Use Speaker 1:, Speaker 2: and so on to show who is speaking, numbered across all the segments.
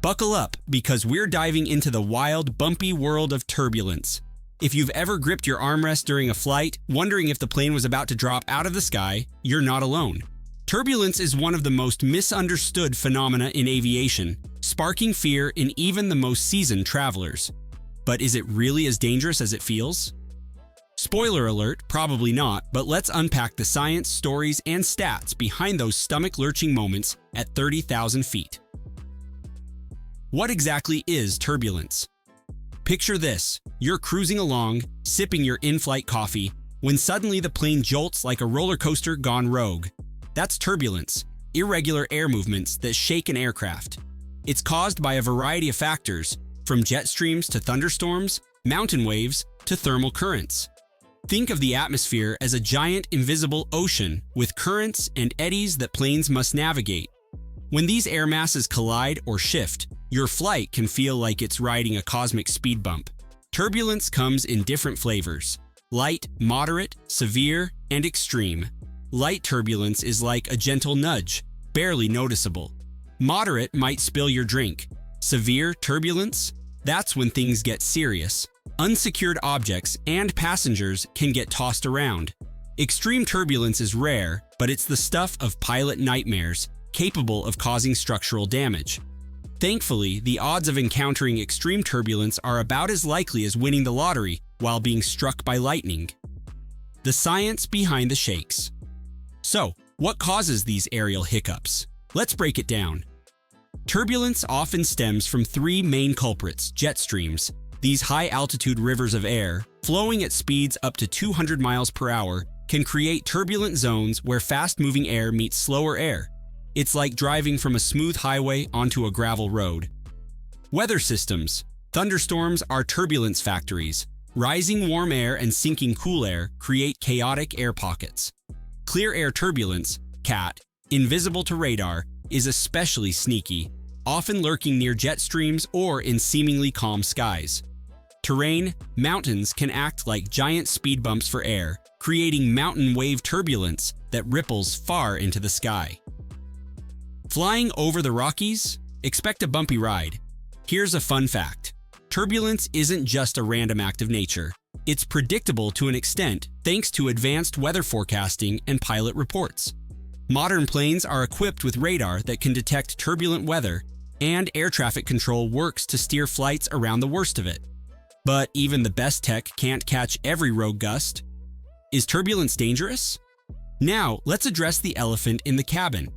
Speaker 1: Buckle up, because we're diving into the wild, bumpy world of turbulence. If you've ever gripped your armrest during a flight, wondering if the plane was about to drop out of the sky, you're not alone. Turbulence is one of the most misunderstood phenomena in aviation, sparking fear in even the most seasoned travelers. But is it really as dangerous as it feels? Spoiler alert, probably not, but let's unpack the science, stories, and stats behind those stomach-lurching moments at 30,000 feet. What exactly is turbulence? Picture this: you're cruising along, sipping your in-flight coffee, when suddenly the plane jolts like a roller coaster gone rogue. That's turbulence, irregular air movements that shake an aircraft. It's caused by a variety of factors, from jet streams to thunderstorms, mountain waves to thermal currents. Think of the atmosphere as a giant invisible ocean with currents and eddies that planes must navigate. When these air masses collide or shift, your flight can feel like it's riding a cosmic speed bump. Turbulence comes in different flavors: light, moderate, severe, and extreme. Light turbulence is like a gentle nudge, barely noticeable. Moderate might spill your drink. Severe turbulence? That's when things get serious. Unsecured objects and passengers can get tossed around. Extreme turbulence is rare, but it's the stuff of pilot nightmares, capable of causing structural damage. Thankfully, the odds of encountering extreme turbulence are about as likely as winning the lottery while being struck by lightning. The science behind the shakes. So, what causes these aerial hiccups? Let's break it down. Turbulence often stems from three main culprits: jet streams. These high-altitude rivers of air, flowing at speeds up to 200 miles per hour, can create turbulent zones where fast-moving air meets slower air. It's like driving from a smooth highway onto a gravel road. Weather systems. Thunderstorms are turbulence factories. Rising warm air and sinking cool air create chaotic air pockets. Clear air turbulence, CAT, invisible to radar, is especially sneaky, often lurking near jet streams or in seemingly calm skies. Terrain. Mountains can act like giant speed bumps for air, creating mountain wave turbulence that ripples far into the sky. Flying over the Rockies? Expect a bumpy ride. Here's a fun fact: turbulence isn't just a random act of nature. It's predictable to an extent thanks to advanced weather forecasting and pilot reports. Modern planes are equipped with radar that can detect turbulent weather, and air traffic control works to steer flights around the worst of it. But even the best tech can't catch every rogue gust. Is turbulence dangerous? Now, let's address the elephant in the cabin.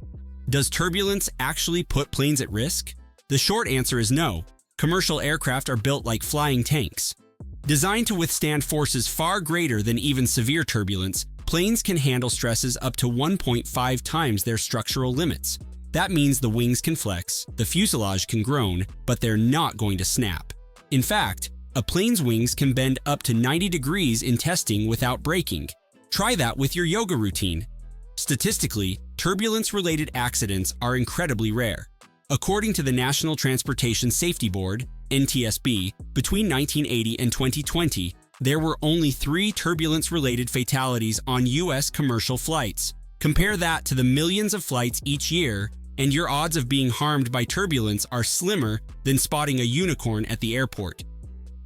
Speaker 1: Does turbulence actually put planes at risk? The short answer is no. Commercial aircraft are built like flying tanks. Designed to withstand forces far greater than even severe turbulence, planes can handle stresses up to 1.5 times their structural limits. That means the wings can flex, the fuselage can groan, but they're not going to snap. In fact, a plane's wings can bend up to 90 degrees in testing without breaking. Try that with your yoga routine. Statistically, turbulence-related accidents are incredibly rare. According to the National Transportation Safety Board, NTSB, between 1980 and 2020, there were only 3 turbulence-related fatalities on U.S. commercial flights. Compare that to the millions of flights each year, and your odds of being harmed by turbulence are slimmer than spotting a unicorn at the airport.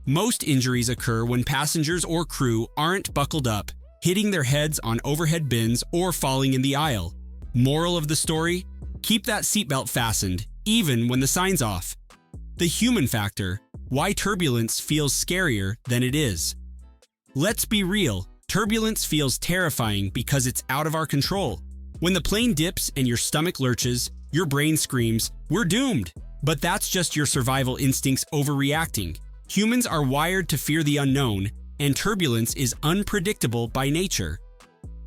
Speaker 1: Most injuries occur when passengers or crew aren't buckled up, hitting their heads on overhead bins or falling in the aisle. Moral of the story? Keep that seatbelt fastened, even when the sign's off. The human factor: why turbulence feels scarier than it is. Let's be real, turbulence feels terrifying because it's out of our control. When the plane dips and your stomach lurches, your brain screams, "We're doomed!" But that's just your survival instincts overreacting. Humans are wired to fear the unknown, and turbulence is unpredictable by nature.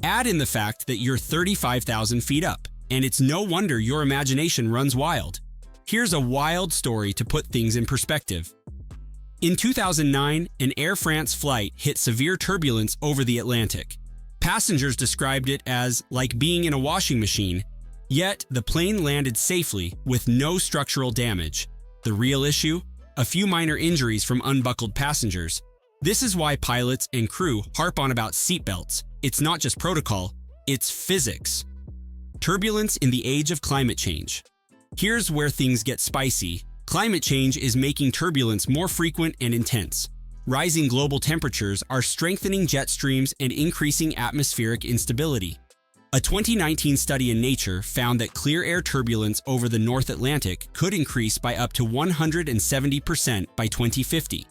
Speaker 1: Add in the fact that you're 35,000 feet up, and it's no wonder your imagination runs wild. Here's a wild story to put things in perspective. In 2009, an Air France flight hit severe turbulence over the Atlantic. Passengers described it as like being in a washing machine, yet the plane landed safely with no structural damage. The real issue? A few minor injuries from unbuckled passengers. This is why pilots and crew harp on about seatbelts. It's not just protocol, it's physics. Turbulence in the age of climate change. Here's where things get spicy. Climate change is making turbulence more frequent and intense. Rising global temperatures are strengthening jet streams and increasing atmospheric instability. A 2019 study in Nature found that clear air turbulence over the North Atlantic could increase by up to 170% by 2050.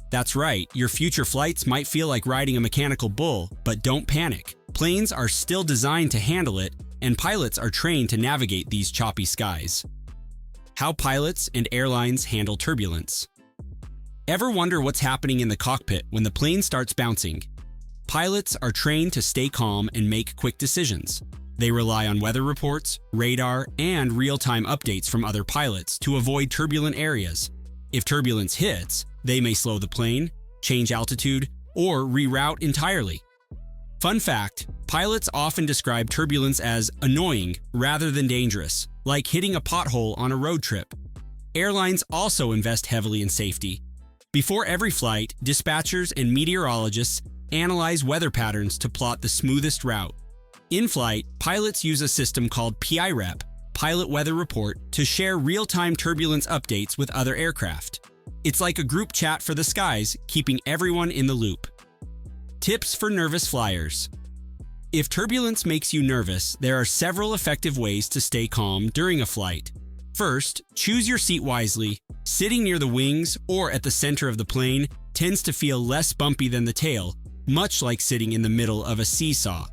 Speaker 1: That's right, your future flights might feel like riding a mechanical bull, but don't panic. Planes are still designed to handle it, and pilots are trained to navigate these choppy skies. How pilots and airlines handle turbulence. Ever wonder what's happening in the cockpit when the plane starts bouncing? Pilots are trained to stay calm and make quick decisions. They rely on weather reports, radar, and real-time updates from other pilots to avoid turbulent areas. If turbulence hits, they may slow the plane, change altitude, or reroute entirely. Fun fact, pilots often describe turbulence as annoying rather than dangerous, like hitting a pothole on a road trip. Airlines also invest heavily in safety. Before every flight, dispatchers and meteorologists analyze weather patterns to plot the smoothest route. In flight, pilots use a system called PIREP, Pilot Weather Report, to share real-time turbulence updates with other aircraft. It's like a group chat for the skies, keeping everyone in the loop. Tips for nervous flyers. If turbulence makes you nervous, there are several effective ways to stay calm during a flight. First, choose your seat wisely. Sitting near the wings or at the center of the plane tends to feel less bumpy than the tail, much like sitting in the middle of a seesaw.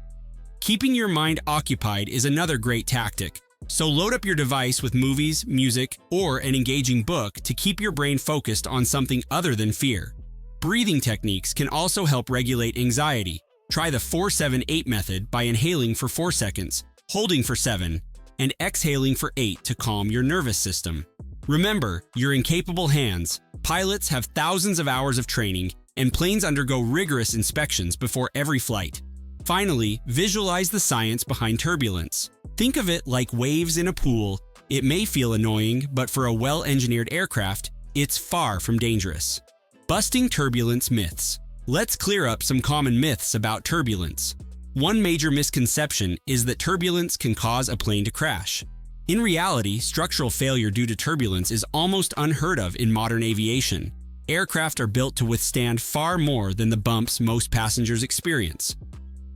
Speaker 1: Keeping your mind occupied is another great tactic, so load up your device with movies, music, or an engaging book to keep your brain focused on something other than fear. Breathing techniques can also help regulate anxiety. Try the 4-7-8 method by inhaling for 4 seconds, holding for 7, and exhaling for 8 to calm your nervous system. Remember, you're in capable hands. Pilots have thousands of hours of training, and planes undergo rigorous inspections before every flight. Finally, visualize the science behind turbulence. Think of it like waves in a pool. It may feel annoying, but for a well-engineered aircraft, it's far from dangerous. Busting turbulence myths. Let's clear up some common myths about turbulence. One major misconception is that turbulence can cause a plane to crash. In reality, structural failure due to turbulence is almost unheard of in modern aviation. Aircraft are built to withstand far more than the bumps most passengers experience.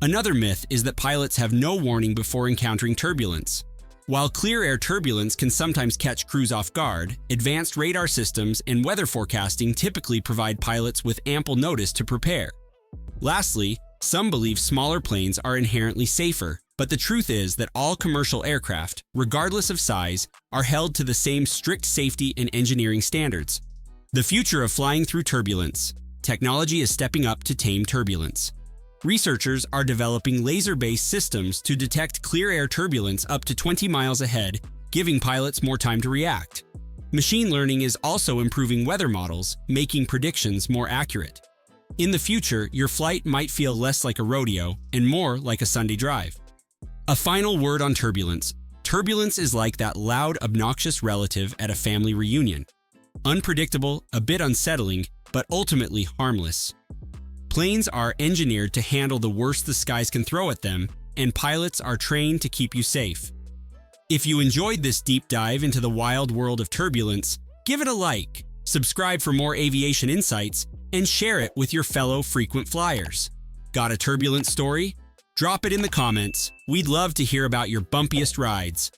Speaker 1: Another myth is that pilots have no warning before encountering turbulence. While clear air turbulence can sometimes catch crews off guard, advanced radar systems and weather forecasting typically provide pilots with ample notice to prepare. Lastly, some believe smaller planes are inherently safer, but the truth is that all commercial aircraft, regardless of size, are held to the same strict safety and engineering standards. The future of flying through turbulence. Technology is stepping up to tame turbulence. Researchers are developing laser-based systems to detect clear air turbulence up to 20 miles ahead, giving pilots more time to react. Machine learning is also improving weather models, making predictions more accurate. In the future, your flight might feel less like a rodeo and more like a Sunday drive. A final word on turbulence. Turbulence is like that loud, obnoxious relative at a family reunion. Unpredictable, a bit unsettling, but ultimately harmless. Planes are engineered to handle the worst the skies can throw at them, and pilots are trained to keep you safe. If you enjoyed this deep dive into the wild world of turbulence, give it a like, subscribe for more aviation insights, and share it with your fellow frequent flyers. Got a turbulent story? Drop it in the comments. We'd love to hear about your bumpiest rides.